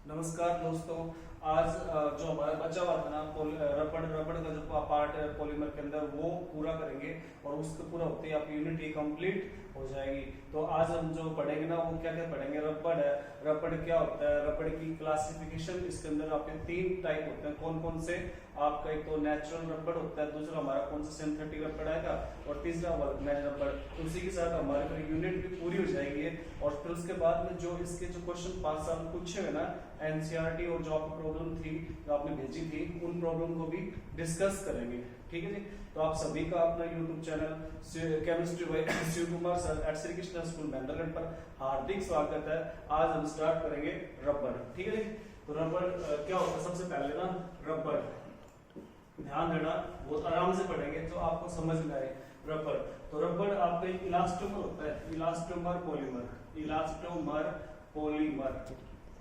नमस्कार दोस्तों। आज जो हमारा बचा हुआ था ना रबड़ का जो पार्ट है पॉलीमर के अंदर वो पूरा करेंगे और उसको पूरा होते ही आपकी यूनिट ये कंप्लीट हो जाएगी। तो आज हम जो पढ़ेंगे ना वो क्या क्या पढ़ेंगे। रबड़ है, रबड़ क्या होता है, रबड़ की क्लासिफिकेशन। इसके अंदर आपके 3 टाइप होते हैं। कौन कौन से? आपका एक तो नेचुरल रबड़ होता है, दूसरा हमारा कौन सा सिंथेटिक रबड़ आएगा और तीसरा वल्कनाइज्ड रबड़। तो उसी के साथ हमारी फिर यूनिट भी पूरी हो जाएगी। और फिर उसके बाद में जो इसके जो क्वेश्चन 5 साल पूछे हुए ना एनसीईआरटी और जो आपकी प्रॉब्लम थी जो आपने भेजी थी उन प्रॉब्लम को भी डिस्कस करेंगे। ठीक है जी। तो आप सभी का अपना YouTube channel chemistry by Shiv Kumar sir at Shri Krishna school Mahendragarh पर हार्दिक स्वागत है। आज हम स्टार्ट करेंगे रबड़। ठीक है जी। तो रबड़ क्या होता है? सबसे पहले ना रबड़ ध्यान देना, बहुत आराम से पढ़ेंगे तो आपको समझ में आए। रबड़ तो रबड़ आपका एक इलास्टोमर होता है, elastomer polymer, elastomer polymer,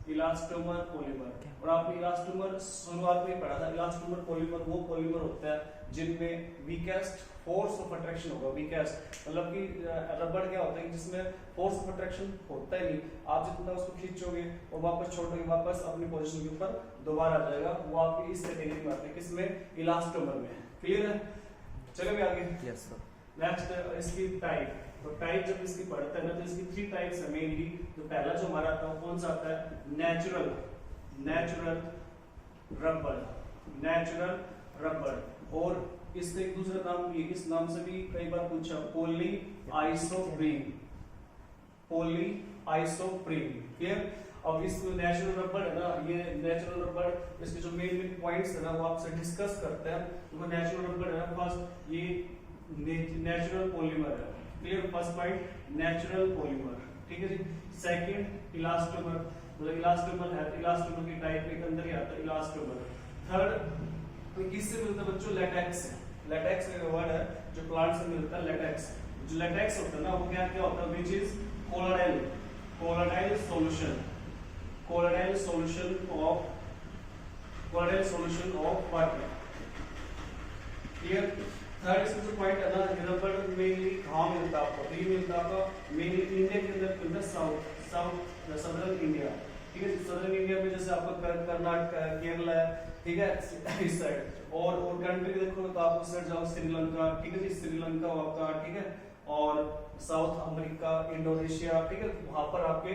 elastomer polymer. और आपने इलास्टोमर शुरुआत में पढ़ा था। इलास्टोमर पॉलीमर वो पॉलीमर होता है जिनमें वीकेस्ट फोर्स ऑफ अट्रैक्शन होगा। वीकेस्ट मतलब कि रबड़ क्या होता है जिसमें फोर्स ऑफ अट्रैक्शन होता ही नहीं। आप जितना उसको खींचोगे और वापस छोड़ोगे वापस अपनी पोजीशन के ऊपर दोबारा आ जाएगा। वो आपकी इस कैटेगरी में आते हैं। किसमें? इलास्टोमर में। क्लियर है? चलो आगे। Yes sir. नेक्स्ट इसकी टाइप। तो टाइप जब इसकी पढ़ते हैं ना तो इसकी 3 टाइप्स है मेनली। तो पहला जो हमारा आता है कौन सा आता है? नेचुरल, नेचुरल रबड़, नेचुरल रबड़। और इसका एक दूसरा नाम भी, इस नाम से भी कई बार पूछा, poly isoprene, poly isoprene. Clear? अब इस नेचुरल रबड़ है ना, ये नेचुरल रबड़ इसके जो मेन मेन पॉइंट्स है ना वो आपसे डिस्कस करते हैं। तो नेचुरल रबड़ है ना, फर्स्ट ये नेचुरल पॉलीमर है। Clear? First point natural polymer. ठीक है जी। सेकंड इलास्टोमर, मतलब इलास्टोमर है तो इलास्टोमर की टाइप के अंदर ही आता है इलास्टोमर। थर्ड तो किससे मिलता है बच्चों? लेटेक्स से। लेटेक्स का वर्ड है जो प्लांट से मिलता है, लेटेक्स। जो लेटेक्स होता है ना वो क्या क्या होता है? Which is colloidal, colloidal solution, colloidal solution of, colloidal solution of water. Clear? Third इसका जो पॉइंट है ना रबड़ मेनली कहाँ मिलता है आपको? तो ये मिलता है आपको मेनली इंडिया के अंदर मिलता है, साउथ साउथ सदर्न इंडिया। ठीक है? सदर्न इंडिया में जैसे आपका कर्नाटक, केरला है, ठीक है, इस साइड। और कंट्री देखो तो आप उस साइड जाओ, श्रीलंका। ठीक है जी, श्रीलंका आपका, ठीक है, और साउथ अमेरिका, इंडोनेशिया। ठीक है, वहां पर आपके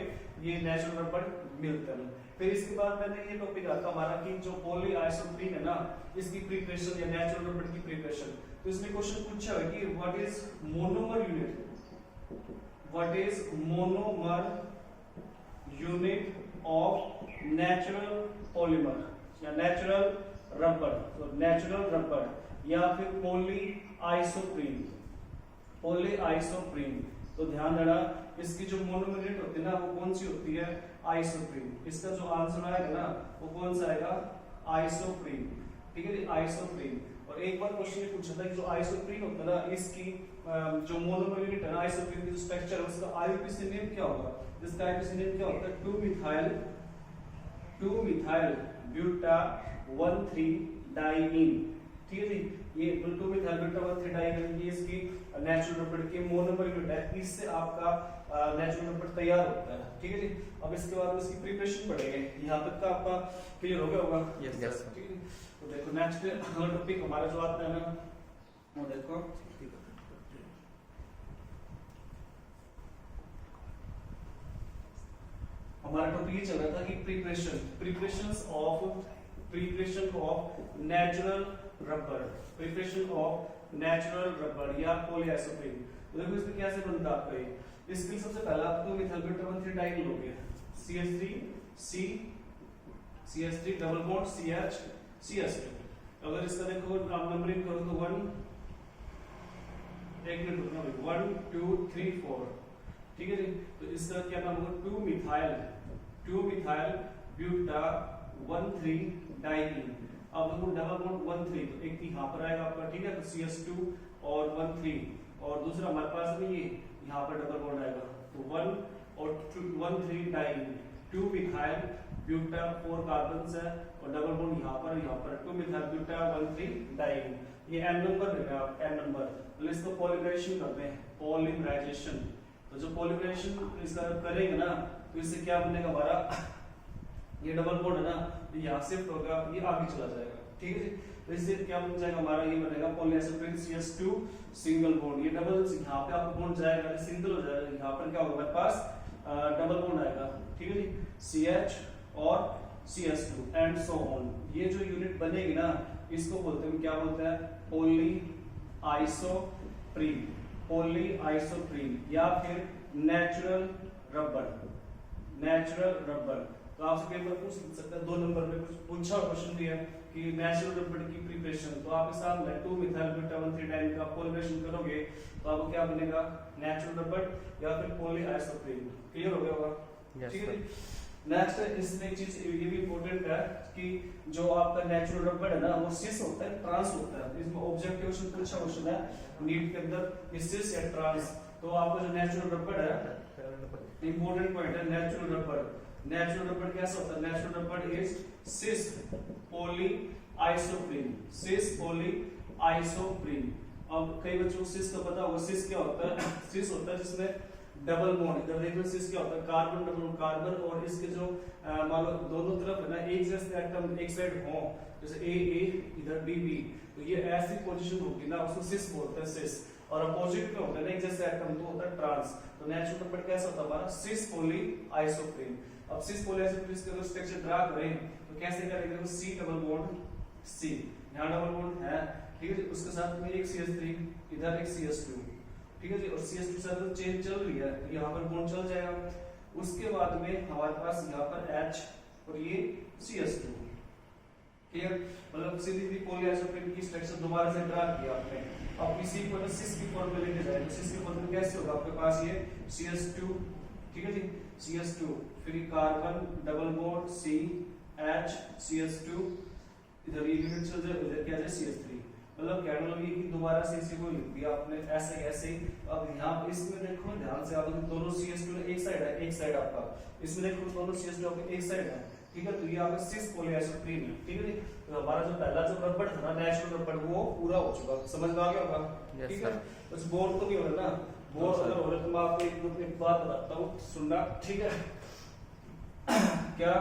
ये नेचुरल रबड़ मिलते हैं। फिर इसके बाद मैंने ये टॉपिक आता हमारा कि जो पॉली आइसोप्रीन है ना इसकी प्रिपरेशन या नेचुरल रबड़ की प्रिपरेशन। तो इसमें क्वेश्चन पूछा है कि what is monomer unit, what is monomer unit of natural polymer या नेचुरल रबड़। तो नेचुरल रबड़ या फिर पॉली आइसोप्रीन, पॉली आइसोप्रीन। तो ध्यान देना इसकी जो मोनोमर यूनिट होती है ना वो कौन सी होती है? आइसोप्रीन। इसका जो आंसर आएगा ना वो कौन सा आएगा? आइसोप्रीन। ठीक है जी, आइसोप्रीन। और एक बार क्वेश्चन ये पूछा था कि जो आइसोप्रीन होता है ना इसकी जो मोनोमर यूनिट है ना आइसोप्रीन की जो स्ट्रक्चर है उसका आईयूपीएसी नेम क्या होगा? इसका आईयूपीएसी नेम क्या होता है? 2 मिथाइल ब्यूटा 1,3 डाइईन। ठीक है जी, ये 2 मिथाइल ब्यूटा 1,3 डाइईन ये इसकी नेचुरल रबड़ की मोनोमर यूनिट है। इससे आपका नेचुरल रबड़ तैयार होता है। ठीक है जी। अब इसके बाद इसकी प्रिपरेशन पढ़ेंगे। यहाँ तक का आपका क्लियर हो गया होगा? यस। ठीक है। तो देखो नेक्स्ट अगला टॉपिक हमारा जो आता है ना वो देखो हमारा टॉपिक ये चल रहा था कि प्रिपरेशन ऑफ नेचुरल रबड़, प्रिपरेशन ऑफ नेचुरल रबड़ या पॉलीआइसोप्रीन। तो देखो इसमें कैसे बनता है आपका ये। इसके लिए सबसे पहला आप तो मिथाइल ब्यूटा 1,3 डाइईन लोगे, CH3 double bond CH CH2। अगर इसका देखो आप नंबरिंग करो तो 1 एक मिनट रुकना भाई, 1 2 3 4। ठीक है जी। तो इसका क्या नाम होगा? 2 मिथाइल ब्यूटा 1,3 डाइईन। अब देखो डबल बॉन्ड 1,3 तो एक यहाँ पर आएगा आपका। ठीक है, तो CH2 और 1,3 और दूसरा हमारे पास में ये यहाँ पर डबल बॉन्ड आएगा तो 1 और 1,3 डाइईन। 2 मिथाइल ब्यूटा 4 कार्बन्स है और डबल बॉन्ड यहाँ पर 2 मिथाइल ब्यूटा 1,3 डाइईन। ये n नंबर लेना आप, n नंबर। तो इसको पॉलीमराइजेशन करते हैं, पॉलीमराइजेशन। तो जो पॉलीमराइजेशन इसका करेंगे ना तो इससे क्या बनेगा हमारा ये डबल बॉन्ड है ना, ये यहाँ शिफ्ट होगा, ये आगे चला जाएगा, ठीक है जी। तो इससे क्या बन जाएगा हमारा, ये बनेगा पॉलीएस्टरीन CH2 सिंगल बॉन्ड। ये डबल यहाँ पे आपको बॉन्ड जाएगा, सिंगल हो जाएगा, यहाँ पर क्या होगा हमारे पास डबल बॉन्ड आएगा, ठीक है जी, CH और CH2 एंड सो ऑन। ये जो यूनिट बनेगी ना, इसको बोलते हैं, क्या बोलते हैं, पॉली आइसोप्रीन, पॉली आइसोप्रीन या फिर नेचुरल रबर, नेचुरल रबर। तो आपसे कई बार पूछ सकते हैं, 2 नंबर में कुछ पूछा क्वेश्चन भी है कि नेचुरल रबर की प्रिपरेशन, तो आपके सामने 2 मिथाइल ब्यूटान 3 का पॉलीमरेशन करोगे तो आपको क्या बनेगा, नेचुरल रबर या फिर पॉली आइसोप्रीन। क्लियर हो गया होगा, ठीक है। नेक्स्ट इसमें एक चीज ये भी इंपॉर्टेंट है कि जो आपका नेचुरल रबर है ना, वो सिस होता है, ट्रांस होता है। इसमें ऑब्जेक्टिव क्वेश्चन पूछा क्वेश्चन है नीट के अंदर, सिस या ट्रांस। तो आपका जो नेचुरल रबर है, इंपॉर्टेंट पॉइंट है, नेचुरल रबर। नेचुरल रबर कैसा होता है, natural rubber is cis polyisoprene, cis polyisoprene. अब कई बच्चों को सिस का पता होगा, सिस क्या होता है, सिस होता है जिसमें डबल बॉन्ड, इधर देखो सिस क्या होता है, कार्बन डबल कार्बन, और इसके जो मान लो दोनों तरफ है ना, एक जैसे एटम एक साइड हो, जैसे ए इधर बी, तो ये ऐसी पोजीशन होगी ना, उसको सिस बोलते हैं, सिस। और अपोजिट में होता है ना एक जैसे एटम, तो होता है ट्रांस। तो नेचुरल रबर कैसा होता है हमारा, सिस पॉली आइसोप्रीन। अब सिस पॉली आइसोप्रीन का स्ट्रक्चर ड्रा करें तो कैसे करेंगे, देखो सी डबल बॉन्ड सी, यहाँ डबल बॉन्ड है, ठीक है, उसके साथ में एक CH3, इधर एक CH2, ठीक है जी, और CH2 के साथ चेंज चल रही है, तो यहाँ पर बॉन्ड चल जाएगा। उसके बाद में हमारे पास यहाँ पर H और ये CH2, क्लियर। मतलब सीधी पॉली आइसोप्रीन की स्ट्रक्चर दोबारा से ड्रा किया आपने। अब इसी को सिस की फॉर्म में लेके जाएंगे, सिस की फॉर्म में कैसे होगा, आपके पास ये CH2, ठीक है जी, CH2, फिर carbon double bond C H CH2, इधर ये यूनिट चल जाए, उधर क्या जाए CH3। मतलब कहने लगे कि दोबारा से इसी को लिख दिया आपने ऐसे ऐसे ही। अब यहाँ इसमें देखो ध्यान से, आप दोनों CH2 एक साइड है, एक साइड आपका, इसमें देखो दोनों CH2 आपके एक साइड है, ठीक है। तो ये आपका सिस पॉली आइसोप्रीन है, ठीक है। तो हमारा जो पहला जो रबर था ना, नेचुरल रबर, वो पूरा हो चुका, समझ में आ गया होगा, ठीक है। बस बोर्ड तो नहीं हो रहा ना, बोर्ड अगर हो रहा तो मैं आपको एक बात बताता हूँ, सुनना, ठीक है। क्या,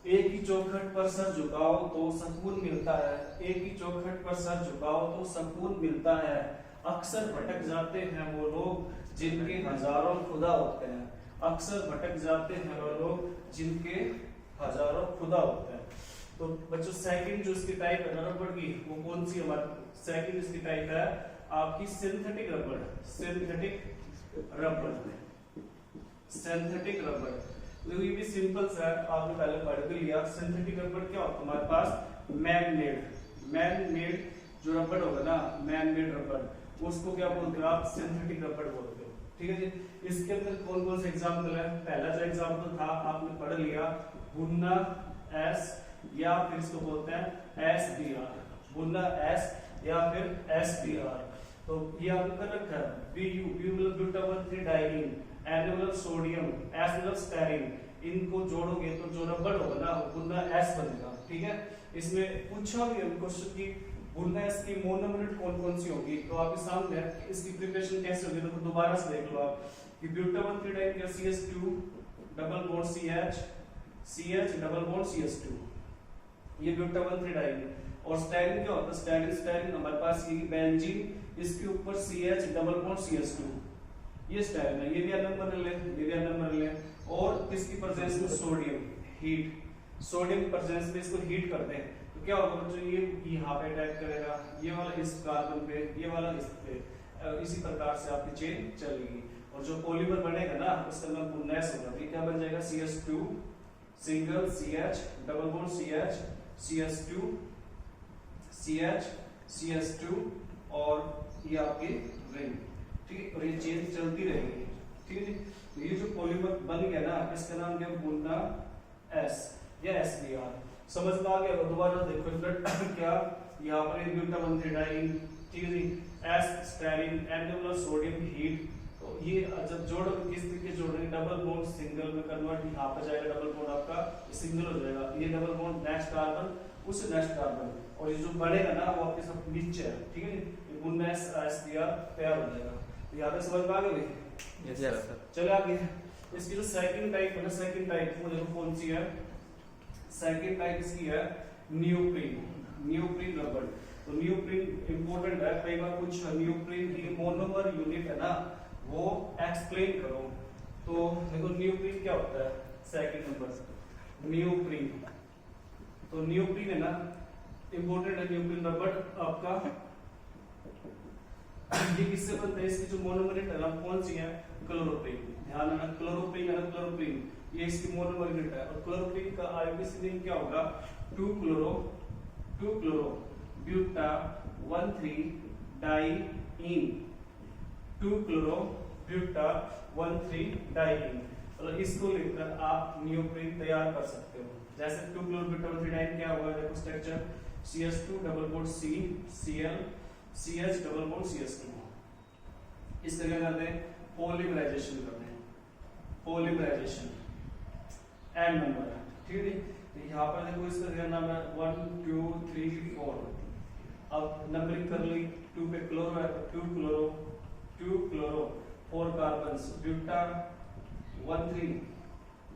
एक ही चौखट पर सर झुकाओ तो सुकून मिलता है, एक ही चौखट पर सर झुकाओ तो सुकून मिलता है। अक्सर भटक जाते हैं वो लोग जिनके हजारों खुदा होते हैं, अक्सर भटक जाते हैं वो लोग जिनके हजारों खुदा होते हैं। तो बच्चों सेकंड जो इसकी टाइप है रबर की, वो कौन सी हमारी सेकंड इसकी टाइप है आपकी synthetic rubber, synthetic rubber, synthetic rubber. तो ये भी सिंपल सा है, आपने पहले पढ़ भी लिया। सिंथेटिक रबर क्या होता है हमारे पास, मैन मेड जो रबर होगा ना, मैन मेड रबर, उसको क्या बोलते हो आप, सिंथेटिक रबर बोलते हो, ठीक है जी। इसके अंदर कौन कौन से एग्जाम्पल है, पहला जो एग्जाम्पल था आपने पढ़ लिया, बुन्ना एस, या फिर इसको बोलते हैं SBr, बुन्ना एस या फिर SBr। तो ये आपने कर रखा है, BU मतलब ब्यूटान 3 डाइईन, N मतलब सोडियम, S मतलब स्टेरिन, इनको जोड़ोगे तो जो रबर होगा ना वो बुन्ना S बनेगा, ठीक है। इसमें पूछा भी क्वेश्चन की बुन्ना S की मोनोमर कौन कौन सी होगी, तो आपके सामने इसकी प्रिपरेशन कैसे होगी, तो दोबारा से देख लो आप कि ब्यूटान 3 डाइईन का CH2 double bond CH double bond CH2, ये ब्यूटान 3 डाइईन। और स्टेरिन क्या होता है, स्टेरिन हमारे पास ये बेंजीन, इसके ऊपर CH डबल बॉन्ड CH2, ये स्टेरिन है, ये भी नंबर ले, ये भी नंबर ले। और किसकी प्रेजेंस में, सोडियम, हीट, सोडियम प्रेजेंस में इसको हीट करते हैं तो क्या होगा बच्चों, ये यहाँ पे अटैक करेगा, ये वाला इस कार्बन पे, ये वाला इस पे, इसी प्रकार से आपकी चेन चलेगी। और जो पॉलीमर बनेगा ना उसका नाम बुन्नास होगा, तो क्या बन जाएगा, CH2 single CH double bond CH CH2 CH CH2 और ये आपकी रिंग, ठीक है। और ये चेन चलती रहेगी, ठीक है जी। तो ये जो पॉलीमर बन गया ना, इसका नाम क्या, बुन्ना S या SBr। समझ में आ गया, दोबारा देखो क्या, यहाँ पर ब्यूटान 3 डाइईन, ठीक है जी, S स्टेरिन, N मतलब सोडियम, हीट। तो ये जब जोड़ोगे किस तरीके जोड़ेंगे, डबल बॉन्ड सिंगल में कन्वर्ट, यहाँ पे जाएगा डबल बॉन्ड आपका सिंगल हो जाएगा, ये डबल बॉन्ड नेक्स्ट कार्बन उस नेक्स्ट कार्बन, और ये जो बढ़ेगा ना वो आपके सब नीचे है, ठीक है। ये बुन्ना SBr तैयार हो जाएगा। यहाँ तक समझ में आ गया भाई, यस सर। चलो आगे इसकी जो सेकंड टाइप है ना, सेकंड टाइप वो देखो कौन सी है, सेकंड टाइप इसकी है नियोप्रीन, नियोप्रीन रबर। तो नियोप्रीन इंपॉर्टेंट है, कई बार कुछ नियोप्रीन की मोनोमर यूनिट है ना वो एक्सप्लेन करो। तो देखो नियोप्रीन क्या होता है, सेकंड नंबर नियोप्रीन। तो नियोप्रीन है ना इंपॉर्टेंट है, नियोप्रीन रबर आपका ये किससे बनता है, इसकी जो मोनोमर यूनिट है ना कौन सी है, क्लोरोप्रीन। ध्यान रखना क्लोरोप्रीन है ना, क्लोरोप्रीन ये इसकी मोनोमर यूनिट है। और क्लोरोप्रीन का आईयूपीएसी नेम क्या होगा, 2 chloro buta 1,3 diene, 2 chloro buta 1,3 diene. तो इसको लेकर आप नियोप्रीन तैयार कर सकते हो। जैसे 2 क्लोरो ब्यूटा 1,3 डाइईन क्या हुआ, देखो structure CH2 double bond C Cl CH double bond CH2। इस तरह करते हैं पॉलीमराइजेशन करते हैं, पॉलीमराइजेशन एन नंबर है, ठीक है। तो यहाँ पर देखो इसका नाम है 1 2 3 4। अब नंबरिंग कर ली, 2 पे क्लोरो है तो 2 क्लोरो 4 कार्बन्स ब्यूटा 1 3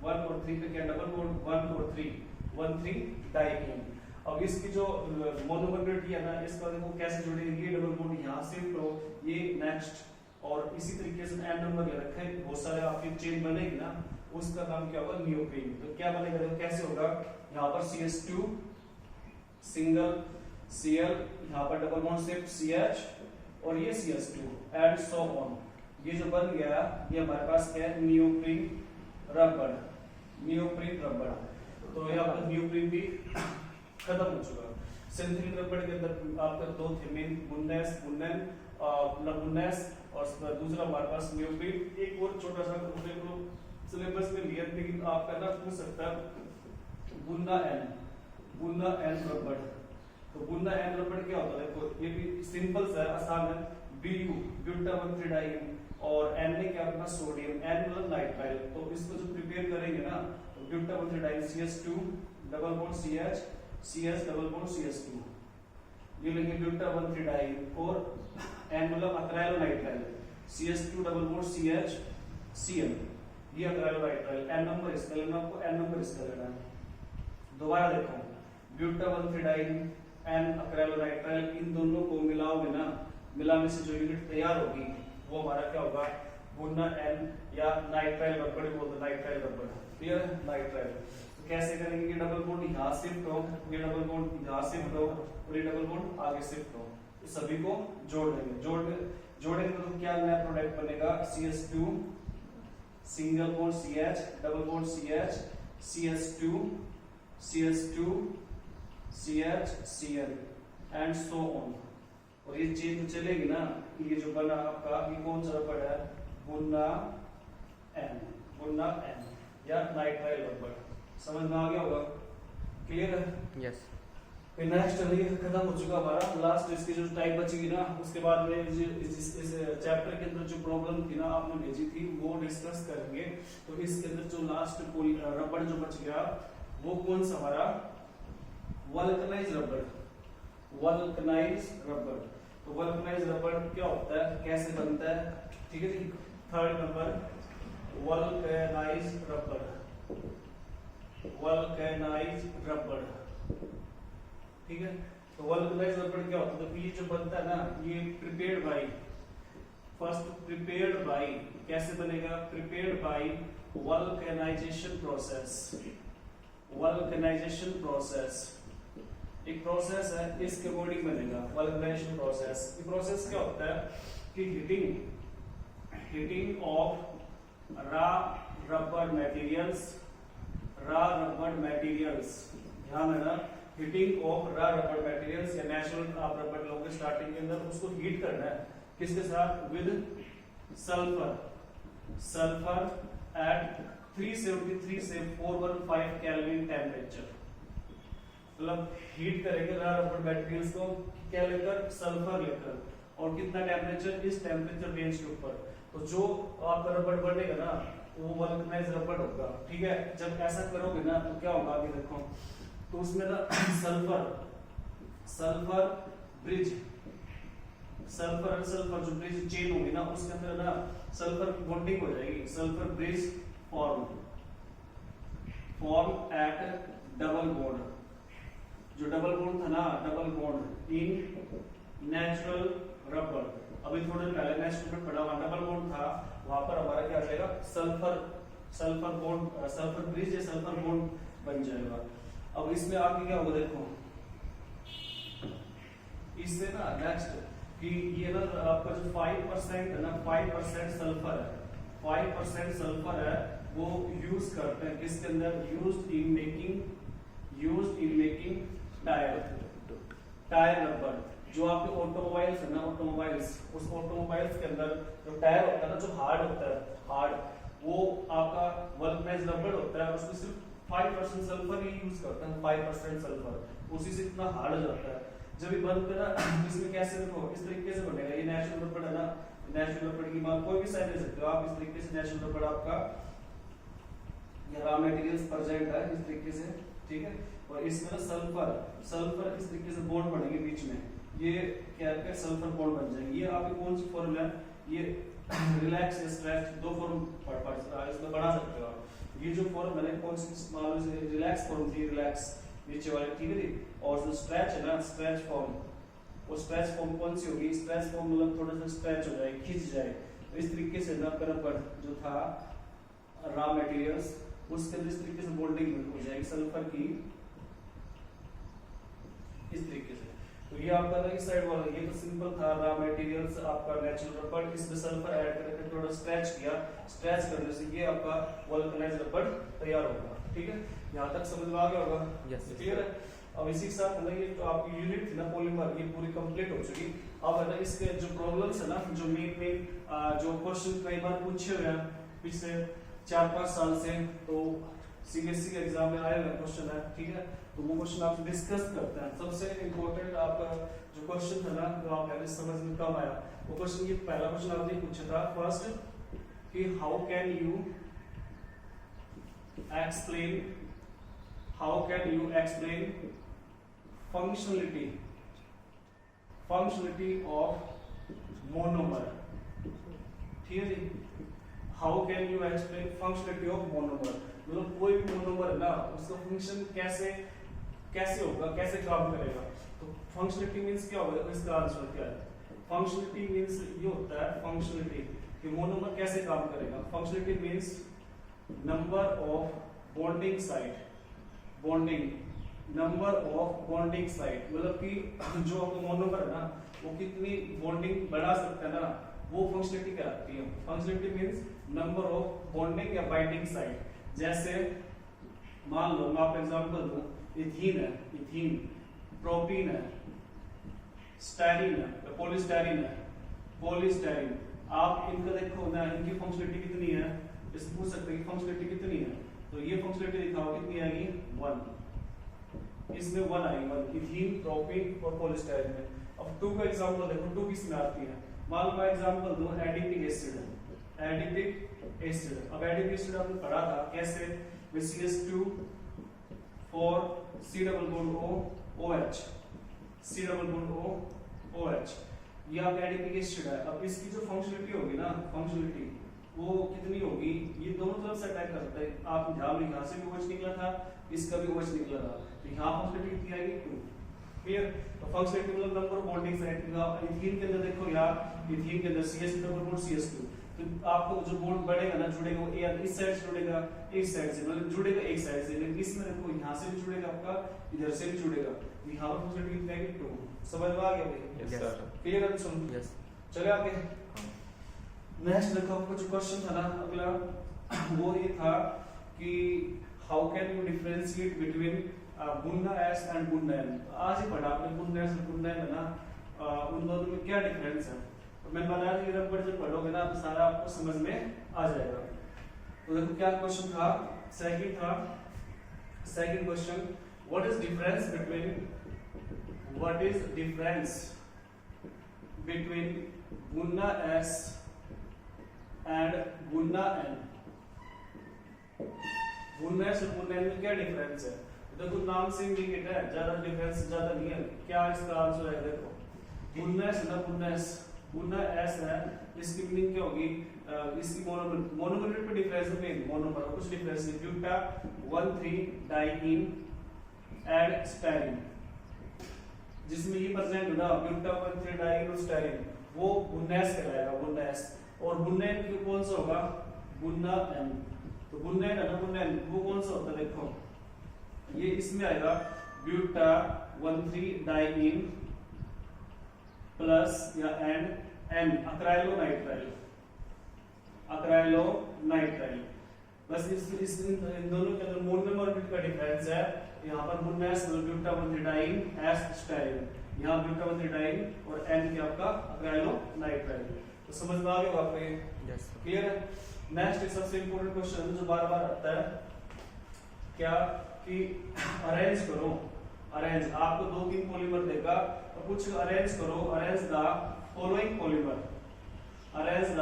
1 और 3 पे क्या डबल बॉन्ड 1 और 3 1 3 डाइईन। अब इसकी जो मोनोमर यूनिट है ना इसका देखो कैसे जुड़ेगी, ये डबल बॉन्ड यहाँ शिफ्ट हो, ये नेक्स्ट, और इसी तरीके से एन नंबर ले रखा है, बहुत सारे आपकी चेन बनेगी ना उसका नाम क्या होगा, नियोप्रीन। तो क्या बनेगा देखो कैसे होगा, यहाँ पर CH2 सिंगल Cl, यहाँ पर डबल बॉन्ड शिफ्ट CH और ये CH2 एंड सो ऑन। ये जो बन गया ये हमारे पास क्या है, नियोप्रीन रबर, नियोप्रीन रबर। तो यहाँ पर नियोप्रीन भी खत्म हो चुका। सिंथेटिक रबर के अंदर आपका दो थे मेन, मुन्नेस और दूसरा हमारे पास नियोप्रीन। एक और छोटा सा सिलेबस में लिया लेकिन आपका ना पूछ सकता है बुन्ना एन रबर। तो बुन्ना एन रबर क्या होता है, देखो ये भी सिंपल सा आसान है, Bu ब्यूटा 1,3 डाइईन और एन में क्या करना, सोडियम, एन मतलब नाइट्राइल। तो इसको जो प्रिपेयर करेंगे ना तो buta 1,3 diene CH2 double bond CH double bond CH2, ये लेंगे ब्यूटा 1,3 डाइईन और एन मतलब अक्राइलोनाइट्राइल CH2 double bond CH Cl, ये अक्राइलोनाइट्राइल। एन नंबर इसका लेना आपको, एन नंबर इसका लेना है। दोबारा देखो ब्यूटा 1,3 डाइईन एन अक्राइलोनाइट्राइल, इन दोनों को मिलाओगे ना, मिलाने से जो यूनिट तैयार होगी वो हमारा क्या होगा, बुन्ना एन या नाइट्राइल रबर बोलते हैं, नाइट्राइल रबर, क्लियर है, नाइट्राइल। तो कैसे करेंगे, ये डबल बॉन्ड यहाँ शिफ्ट हो, ये डबल बॉन्ड यहाँ शिफ्ट हो और ये डबल बॉन्ड आगे शिफ्ट हो, तो सभी को जोड़ देंगे, जोड़ेंगे तो क्या नया प्रोडक्ट बनेगा, CH2 single bond CH double bond CH CH2 CH Cl and so on. और ये चेन चलेगी ना, ये जो बना आपका ये कौन सा रबर है, बुन्ना एन या नाइट्राइल रबर। समझ में आ गया होगा, क्लियर है, यस। फिर नेक्स्ट ये खत्म हो चुका हमारा, लास्ट इसकी जो टाइप बचेगी ना उसके बाद में इस चैप्टर के अंदर जो प्रॉब्लम थी ना आपने भेजी थी वो डिस्कस करेंगे। तो इसके अंदर जो लास्ट रबर जो बच गया वो कौन सा हमारा, वल्कनाइज रबर, वल्कनाइज रबर। तो वल्कनाइज रबर क्या होता है, कैसे बनता है, ठीक है जी। Third number vulcanize rubber, vulcanize rubber, ठीक है। तो वल्कनाइज रबर क्या होता है, तो ये जो बनता है ना ये prepared by, first prepared by, कैसे बनेगा, prepared by vulcanization process, vulcanization process एक प्रोसेस है, इसके अकॉर्डिंग बनेगा वल्कनाइजेशन प्रोसेस। ये प्रोसेस क्या होता है कि heating of raw rubber materials, ध्यान देना, heating of raw rubber materials या नेचुरल आप रबर लोगे स्टार्टिंग के अंदर, उसको हीट करना है किसके साथ, विद सल्फर एट 373 से 415 केल्विन टेम्परेचर। मतलब हीट करेंगे रबर मटेरियल्स को क्या लेकर, सल्फर लेकर, और कितना टेम्परेचर, इस टेम्परेचर रेंज के ऊपर। तो जो आपका रबर बनेगा ना वो वल्कनाइज रबर होगा, ठीक है। जब ऐसा करोगे ना तो क्या होगा, आगे देखो, तो उसमें ना सल्फर ब्रिज, सल्फर जो ब्रिज चेन होगी ना उसके अंदर ना सल्फर बॉन्डिंग हो जाएगी, sulphur bridge form at double bond. जो डबल बॉन्ड था ना, double bond in natural rubber, अभी थोड़े पहले नेक्स्ट में पढ़ा हुआ डबल बॉन्ड था, वहां पर हमारा क्या जाएगा, सल्फर बॉन्ड, सल्फर ब्रिज या सल्फर बॉन्ड बन जाएगा। अब इसमें आगे क्या होगा देखो, इससे ना नेक्स्ट कि ये ना आपका जो 5% है ना, 5% सल्फर है, 5% सल्फर है, वो यूज करते हैं किसके अंदर, used in making tyre rubber. जो आपके ऑटोमोबाइल्स है ना, ऑटोमोबाइल्स, उस ऑटोमोबाइल्स के अंदर जो टायर होता है ना, जो हार्ड होता है, हार्ड, वो आपका वल्कनाइज्ड रबर होता है, उसमें सिर्फ 5% सल्फर ही यूज करते हैं, 5% सल्फर, उसी से इतना हार्ड हो जाता है। जब ये बंद करा, इसमें कैसे देखो, इस तरीके से बनेगा, ये नेचुरल रबर है ना, नेचुरल रबर की मान कोई भी साइज ले सकते हो आप, इस तरीके से नेचुरल रबर आपका ये रॉ मटेरियल्स प्रेजेंट है इस तरीके से, ठीक है। और इसमें ना सल्फर इस तरीके से बॉन्ड बनेंगे बीच में, ये क्या है, सल्फर बॉन्ड बन जाएंगे। ये आपकी कौन सी फॉर्मूला है, ये रिलैक्स या स्ट्रेच, दो फॉर्म इसमें बना सकते हो आप। ये जो फॉर्म मैंने कौन सी रिलैक्स फॉर्म थी, रिलैक्स नीचे वाले, ठीक है। और जो स्ट्रेच है ना, स्ट्रेच फॉर्म, वो स्ट्रेच फॉर्म कौन सी होगी, स्ट्रेच फॉर्म मतलब थोड़ा सा स्ट्रेच हो जाए, खिंच जाए। तो इस तरीके से ना रबर जो था रॉ मटेरियल्स, उसके अंदर इस तरीके से बॉन्डिंग हो जाएगी सल्फर की, इस तरीके से। तो ये आपका ना इस साइड वाला, ये तो सिंपल था रॉ मटेरियल्स आपका नेचुरल रबर, इसमें सल्फर ऐड करके थोड़ा स्ट्रेच किया, स्ट्रेच करने से ये आपका वल्कनाइज्ड रबर तैयार होगा, ठीक है। यहाँ तक समझ में आ गया होगा, क्लियर है। अब इसी के साथ ना ये जो आपकी यूनिट थी ना पॉलीमर, ये पूरी कंप्लीट हो चुकी। अब है ना इसके जो प्रॉब्लम्स है ना, जो मेन जो क्वेश्चन कई बार पूछे हुए हैं पिछले 4-5 साल से, तो सीबीएसई के एग्जाम में आए हुए क्वेश्चन है, ठीक है। तो वो क्वेश्चन आपसे डिस्कस करते हैं। सबसे इम्पोर्टेंट आपका जो क्वेश्चन था ना, जो आप पहले समझ में कम आया, वो क्वेश्चन, ये पहला क्वेश्चन आपने पूछा था फर्स्ट कि how can you explain functionality of monomer, ठीक है जी। How can you explain functionality of monomer, मतलब कोई भी मोनोमर है ना, उसका फंक्शन कैसे होगा, कैसे काम करेगा। तो फंक्शनलिटी मींस क्या होगा, इसका आंसर क्या है, फंक्शनलिटी मींस ये होता है, फंक्शनलिटी कि मोनोमर कैसे काम करेगा। Functionality means number of bonding site, number of bonding site, मतलब कि जो आपका मोनोमर है ना, वो कितनी बॉन्डिंग बढ़ा सकता है ना, वो फंक्शनलिटी कहलाती है। Functionality means number of bonding या बाइंडिंग साइट। जैसे मान लो मैं आपको एग्जांपल दूं, इथीन है, इथीन, प्रोपीन है, स्टाइरिन है, पॉलीस्टाइरिन, आप इनका देखो ना, इनकी फंक्शनलिटी कितनी है, इससे पूछ सकते हैं कि फंक्शनलिटी कितनी है। तो ये फंक्शनलिटी दिखाओ कितनी आएगी, 1, इसमें 1 आएगी, 1 इथीन, प्रोपीन और पॉलीस्टाइरिन में। अब 2 का एग्जांपल देखो, 2 किस में आती है, मान लो एग्जांपल दूं, एडिपिक एसिड है, एडिपिक एसिड। अब एडिपिक एसिड आपने पढ़ा था कैसे, with CH2 for C double bond O OH, C double bond O OH, ये आप एडिपिक एसिड है। अब इसकी जो फंक्शनलिटी होगी ना, फंक्शनलिटी वो कितनी होगी, ये दोनों तरफ से अटैक करता है। आप ध्यान रखिए, यहाँ से भी OH निकला था, इसका भी OH निकला था, तो यहाँ फंक्शनलिटी कितनी आएगी, 2, क्लियर। तो फंक्शनलिटी मतलब number of bonding site. Ethene के अंदर देखो यार, इथीन के अंदर CH2 डबल बॉन्ड CH2, तो आपको जो बॉन्ड बढ़ेगा ना, जुड़ेगा वो इस साइड से जुड़ेगा, इस साइड से, मतलब जुड़ेगा एक साइड से, लेकिन इसमें देखो यहाँ से भी जुड़ेगा आपका, इधर से भी जुड़ेगा, यहाँ पर फंक्शनलिटी कितनी आएगी, 2। समझ में आ गया भाई, यस सर, क्लियर है। सुन, यस, चले आगे। नेक्स्ट देखो आपका जो क्वेश्चन था ना अगला, वो ये था कि how can you differentiate between buna S and buna N. आज ही पढ़ा आपने बुन्ना एस और बुन्ना एन है ना, उन दोनों में क्या डिफरेंस है। तो मैं बता रही हूँ, रबर जब पढ़ोगे ना तो सारा आपको समझ में आ जाएगा। तो देखो क्या क्वेश्चन था, second question, what is difference between buna S and buna N. Buna S और बुन्ना एन में क्या डिफरेंस है, देखो नाम से इंडिकेट है, ज्यादा डिफरेंस ज्यादा नहीं है। क्या इसका आंसर है, देखो बुन्ना एस ना, बुन्ना एस है, इसकी मीनिंग क्या होगी, इसकी मोनोमर पे डिफरेंस में मोनोमर कुछ डिफरेंस है ब्यूटा 1,3 डाइईन एंड स्टाइरिन, जिसमें ये प्रेजेंट है ना ब्यूटा 1,3 डाइईन और स्टाइरिन, वो बुन्नेस कहलाएगा, बुन्नेस। और बुन्नेन की कौन सा होगा, बुन्ना एन। तो बुन्नेन है ना, बुन्नेन वो कौन सा होता है, देखो ये इसमें आएगा ब्यूटा 1,3 डाइईन प्लस या एंड एन अक्राइलोनाइट्राइल, अक्राइलोनाइट्राइल। बस इन दोनों के अंदर मोनोमर का डिफरेंस है। यहाँ पर बुन्नेस ब्यूटा 1,3 डाइईन एस स्टाइरिन, यहाँ ब्यूटा 1,3 डाइईन और एन के आपका अक्राइलोनाइट्राइल। तो समझ में आ गया आपको ये? यस क्लियर है। नेक्स्ट एक सबसे इंपॉर्टेंट क्वेश्चन जो बार बार आता है क्या कि अरेंज करो, अरेंज आपको 2-3 पॉलीमर देगा और कुछ अरेंज करो, arrange the following polymer, arrange the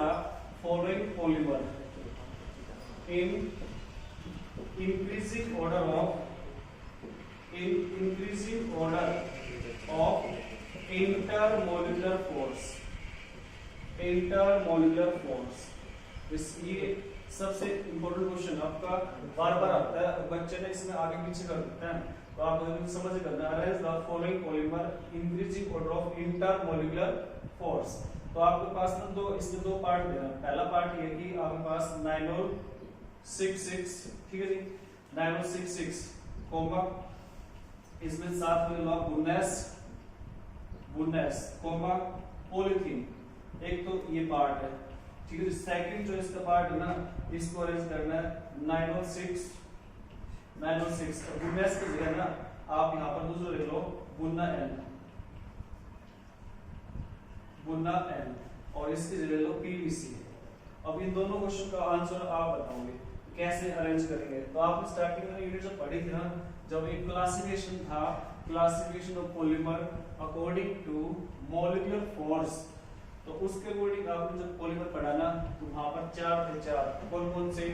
following polymer in increasing order of intermolecular force, intermolecular force. इस ये सबसे इंपॉर्टेंट क्वेश्चन आपका बार बार आता है, बच्चे ने इसमें आगे पीछे कर देते हैं, तो आप समझ करना arrange the following polymer increasing order of intermolecular force. तो आपके पास ना दो, इसमें दो पार्ट देना। पहला पार्ट ये कि आपके पास 9066, ठीक है जी, 9066 कोमा, इसमें साथ में लो बुन्नेस, बुन्नेस कोमा पॉलीथीन, एक तो ये पार्ट है, ठीक है। सेकंड जो इसका पार्ट है ना, इसको अरेंज करना है 906 और बुन्नेस की जगह ना आप यहाँ पर दूसरा लिख लो बुन्ना एन, बुन्ना एन, और इसकी जगह लो पीवीसी। अब इन दोनों क्वेश्चन का आंसर आप बताओगे कैसे अरेंज करेंगे। तो आप स्टार्टिंग में यूनिट जब पढ़ी थी ना, जब एक क्लासिफिकेशन था, classification of polymer according to molecular force, तो उसके अकॉर्डिंग आपने जब पॉलीमर पढ़ा ना तो वहां पर 4 थे, 4 कौन कौन से,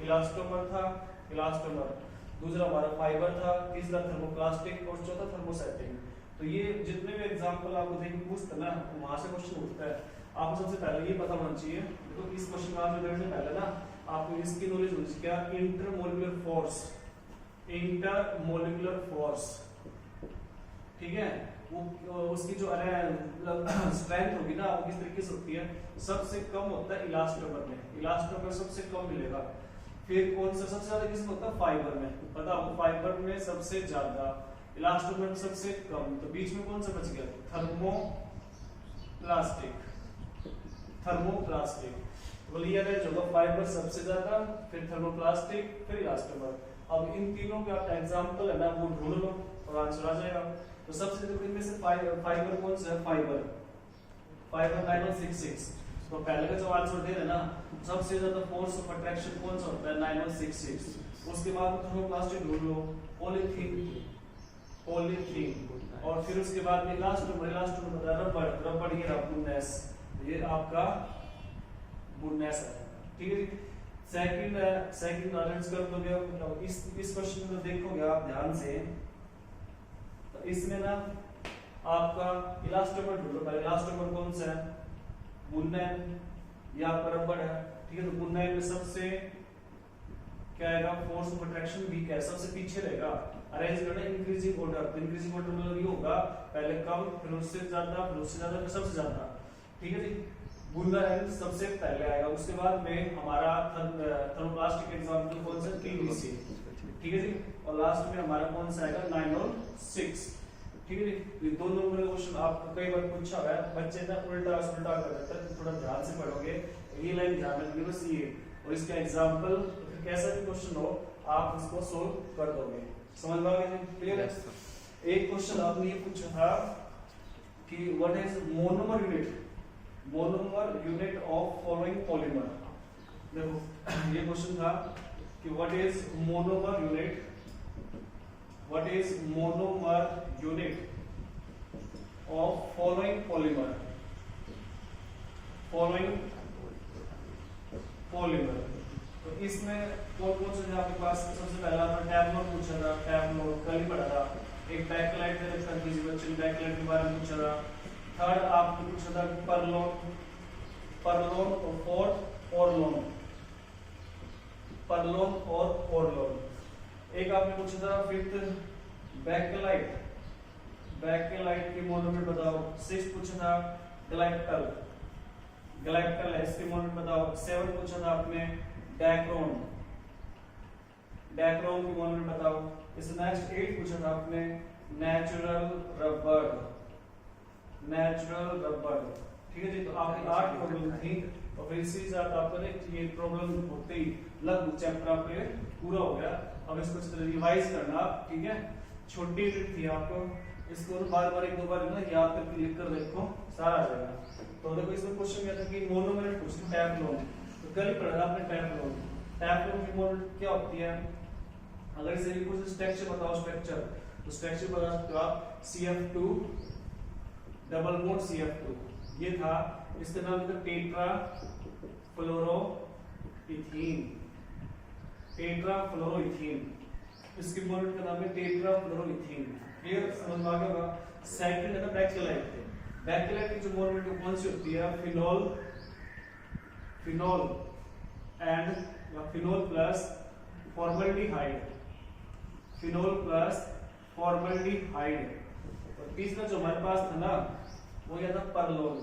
इलास्टोमर था, इलास्टोमर, दूसरा हमारा फाइबर था, तीसरा थर्मोप्लास्टिक और चौथा थर्मोसेटिंग। तो ये जितने भी एग्जांपल आपको देख के पूछता ना तो वहां से क्वेश्चन उठता है। आपको सबसे पहले ये पता होना चाहिए, देखो इस क्वेश्चन का आंसर देने से पहले ना आपको इसकी नॉलेज होनी चाहिए, क्या इंटरमोलिकुलर फोर्स, इंटरमोलिकुलर फोर्स, ठीक है। वो उसकी जो स्ट्रेंथ होगी ना वो किस तरीके से होती है, सबसे कम होता है इलास्टोमर में, इलास्टोमर सबसे कम मिलेगा। फिर कौन सा सबसे ज्यादा किसमें होता है, फाइबर में, पता आपको फाइबर में सबसे ज्यादा, इलास्टोमर में सबसे कम। तो बीच में कौन सा बच गया, थर्मोप्लास्टिक, थर्मोप्लास्टिक बोलिए अरेंज होगा फाइबर सबसे ज्यादा, फिर थर्मोप्लास्टिक, फिर इलास्टोमर। अब इन तीनों का एग्जांपल है ना वो ढूंढ लो और आंसर आ जाएगा। तो सबसे ज्यादा इनमें से फाइबर कौन सा है, फाइबर, फाइबर 966। तो पहले का जो आंसर दे रहे ना, सबसे ज्यादा फोर्स ऑफ अट्रैक्शन कौन सा होता है, 966। उसके बाद थर्मोप्लास्टिक ढूंढ लो, पॉलीथीन, पॉलीथीन, और फिर उसके बाद में इलास्टोमर, इलास्टोमर बता रबड़, रबड़ ये बुन्नेस, ये आपका बुन्नेस है, ठीक है। सेकंड अरेंज कर दोगे। इस क्वेश्चन में देखोगे आप ध्यान से, तो इसमें ना आपका इलास्टोमर ढूंढो, पहले इलास्टोमर कौन सा है, बुन्नेन, ये आपका रबड़ है, ठीक है। तो बुन्नेन में सबसे क्या आएगा, फोर्स ऑफ अट्रैक्शन वीक है, सबसे पीछे रहेगा। अरेंज करना इंक्रीजिंग ऑर्डर, इंक्रीजिंग ऑर्डर मतलब ये होगा पहले कम, फिर उससे ज्यादा, फिर उससे ज्यादा, फिर सबसे ज्यादा, ठीक है जी। बुन्ना एन सबसे पहले आएगा, उसके बाद में हमारा थर्मोप्लास्टिक एग्जांपल कौन सा, पीवीसी, ठीक है जी। और लास्ट में हमारा कौन सा आएगा, 906, ठीक है जी। ये दो नंबर का क्वेश्चन आपको कई बार पूछा हुआ है, बच्चे ना उल्टा उल्टा कर देते हैं, तो थोड़ा ध्यान से पढ़ोगे, ये लाइन ध्यान रखनी बस ये, और इसका एग्जांपल फिर कैसा भी क्वेश्चन हो आप इसको सोल्व कर दोगे। समझ में आ गया, क्लियर है। एक क्वेश्चन आपने ये पूछा था कि what is monomer unit, monomer unit of following polymer. देखो ये क्वेश्चन था कि what is monomer unit, what is monomer unit of following polymer, following polymer. तो इसमें कौन कौन से आपके पास, सबसे पहला आपने टैबलोट पूछा था, टैबलोट कल ही पढ़ा था। एक बैकलाइट दे रखा किसी बच्चे ने बैकलाइट के बारे में पूछा था। थर्ड आपने पूछा था परलोन, परलोन, और फोर्थ ओरलोन, परलोन और ओरलोन। एक आपने पूछा था फिफ्थ बैकेलाइट, बैकेलाइट की मोनोमेंट बताओ। सिक्स पूछा था ग्लाइक्टल, ग्लाइक्टल है इसकी मोनोमेंट बताओ। सेवन पूछा था आपने डैक्रोन, डैक्रोन की मोनोमेंट बताओ। इस नेक्स्ट 8 पूछा था आपने नेचुरल रबर, नेचुरल रबर। ठीक है जी, तो आपकी 8 प्रॉब्लम थी और फिर इसी साथ आपका ये प्रॉब्लम होते ही लगभग चैप्टर आपके पूरा हो गया। अब इसको रिवाइज करना, ठीक है। छोटी ट्रिक थी आपको, इसको बार बार एक दो बार ना याद करके लिख कर देखो, सारा आ जाएगा। तो देखो इसमें क्वेश्चन क्या था कि मोनोमेरिक क्वेश्चन टैप लोन, तो कल ही पढ़ा आपने टैप लोन। टैप लोन की मोनोमेरिक क्या होती है? अगर इसे कुछ स्ट्रक्चर बताओ, स्ट्रक्चर तो स्ट्रक्चर बता सकते हो आप CF2 डबल बॉन्ड CF2, ये था। इसका नाम था टेट्रा फ्लोरोइथीन, टेट्रा फ्लोरोइथीन। इसकी मोनोमेरिक का नाम है टेट्रा फ्लोरोइथीन। क्लियर, समझ में आ गया होगा। सेकंड है बैकेलाइट, बैकेलाइट की जो मोनोमेरिक कौन सी होती है? फिनोल, फिनोल एंड या phenol plus formaldehyde, phenol plus formaldehyde. और तीसरा जो हमारे पास था ना वो क्या था? परलोन।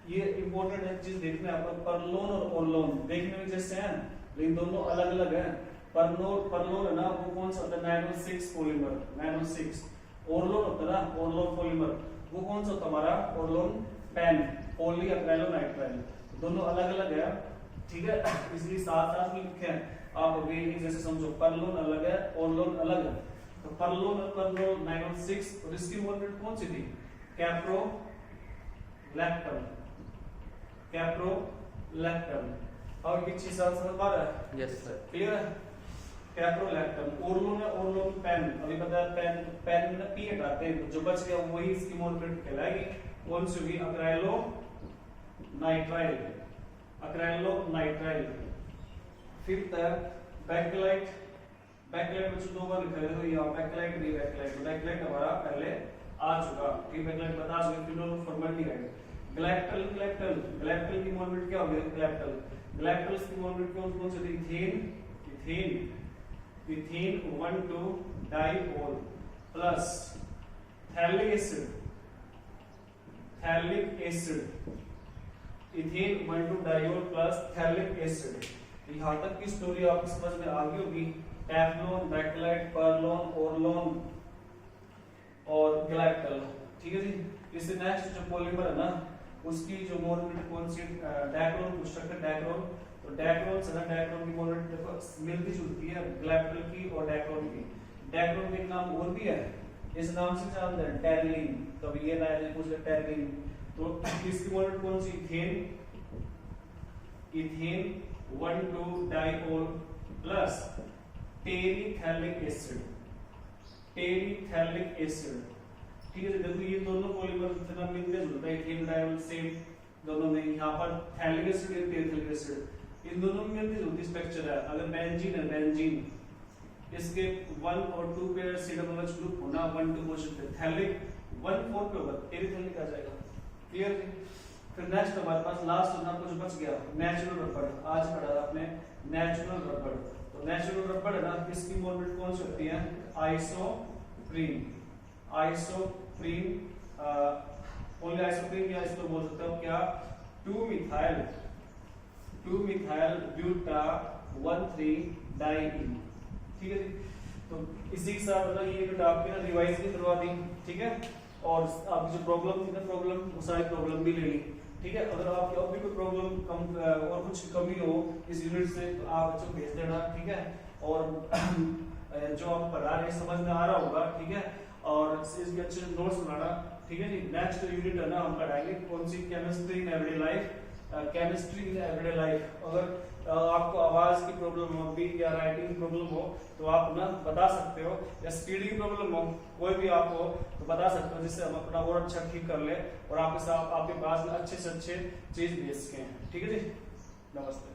ये इंपॉर्टेंट है चीज देखना है आपको, परलोन और ओरलोन देखने में जैसे हैं लेकिन दोनों अलग अलग हैं। परलोन है ना वो कौन सा होता है? Nano 6 polymer, nano 6। ओरलोन होता है ना, ओरलोन पॉलीमर, वो कौन सा होता है हमारा? ओरलोन पेन, पॉली एक्रेलोनाइट्राइल। दोनों अलग अलग है, ठीक है, इसलिए साथ साथ में लिखे हैं आप अभी जैसे समझो। परलोन अलग है, ओरलोन अलग है। तो परलोन और परलोन 906 और इसकी मोनोमेरिक कौन सी थी? Caprolactam, caprolactam. और एक चीज समझ पा रहा है? यस सर, क्लियर है? कैप्रोलैक्टम। ओरलोन है, ओरलोन पेन, अभी पता है पेन, पेन में पी हटाते हैं, जो बच गया वही इसकी मोनोमेरिक कहलाएगी। कौन सी होगी? अक्राइलोनाइट्राइल, अक्राइलोनाइट्राइल। फिफ्थ है बैकेलाइट, बैकेलाइट में दो बार लिखा है, देखो ये बैकेलाइट भी बैकेलाइट, बैकेलाइट हमारा पहले आ चुका, ठीक, बैकेलाइट बता चुके। Phenol formaldehyde. ग्लाइक्टल, ग्लाइक्टल, ग्लाइक्टल की मोनोमेरिक क्या होगी? ग्लाइक्टल, ग्लाइक्टल की मोनोमेरिक कौन सी थी? Ethane, ethane, ethane 1,2 diol plus phthalic acid, phthalic acid, ethane 1,2 diol plus phthalic acid. यहाँ तक की स्टोरी आपको समझ में आ गई होगी। टैफ्लोन, बैकेलाइट, परलोन, ओरलोन और ग्लाइक्टल, ठीक है जी। इससे नेक्स्ट जो पॉलीमर है ना उसकी जो मोनोमेरिक कौन सी? डैक्रोन पूछ सकते हैं, डैक्रोन। तो डैक्रोन से ना, डैक्रोन की मोनोमेरिक देखो मिलती जुलती है ग्लाइक्टल की और डैक्रोन की। डैक्रोन का एक नाम और भी है, इस नाम से जानते हैं टेरलिन, कभी ये ना है पूछ टेरलिन। तो इसकी मोनोमेरिक कौन सी? Ethane, ethane 1,2 diol plus terephthalic acid, terephthalic acid, ठीक है। देखो ये दोनों पॉलीमर इतना मिलते जुलते हैं, इथेन डाइओल सेम दोनों में। यहाँ पर थैलिक एसिड और टेरिथैलिक एसिड इन दोनों में मिलती जुलती स्ट्रक्चर है। अगर बेंजीन है, बेंजीन, इसके 1 और 2 पे COOH ग्रुप होना 1 2 पोजीशन पे, थैलिक 1 4 पे होगा, टेरिथैलिक आ जाएगा। क्लियर जी। फिर नेक्स्ट हमारे पास लास्ट होना कुछ बच गया, नेचुरल रबर। आज पढ़ा आपने नेचुरल रबर। तो नेचुरल रबर है ना, इसकी मोनोमेरिक कौन सी होती है? आइसोप्रीन, आइसोप्रीन, ओनली आइसोप्रीन या इसको बोल सकते हो क्या? 2 मिथाइल, 2 मिथाइल ब्यूटा 1,3 डाइईन, ठीक है जी। तो इसी के साथ मतलब ये जो आपके ना रिवाइज भी करवा दी, ठीक है। और आपकी जो प्रॉब्लम थी ना, प्रॉब्लम वो सारी प्रॉब्लम भी ले ली, ठीक है। अगर आपकी और भी कोई प्रॉब्लम कम और कुछ कमी हो इस यूनिट से तो आप बच्चों को भेज देना, ठीक है। और जो आप पढ़ा रहे समझ में आ रहा होगा, ठीक है। और इसके अच्छे नोट्स बनाना, ठीक है जी। नेक्स्ट यूनिट है ना हम पढ़ाएंगे कौन सी? Chemistry in everyday life, chemistry in everyday life. अगर आपको आवाज की प्रॉब्लम हो भी या राइटिंग की प्रॉब्लम हो तो आप ना बता सकते हो, या स्पीड की प्रॉब्लम हो कोई भी आप हो तो बता सकते हो, जिससे हम अपना और अच्छा ठीक कर ले और आपके साथ आपके पास अच्छे से अच्छे चीज भेज सकें, ठीक है जी। नमस्ते।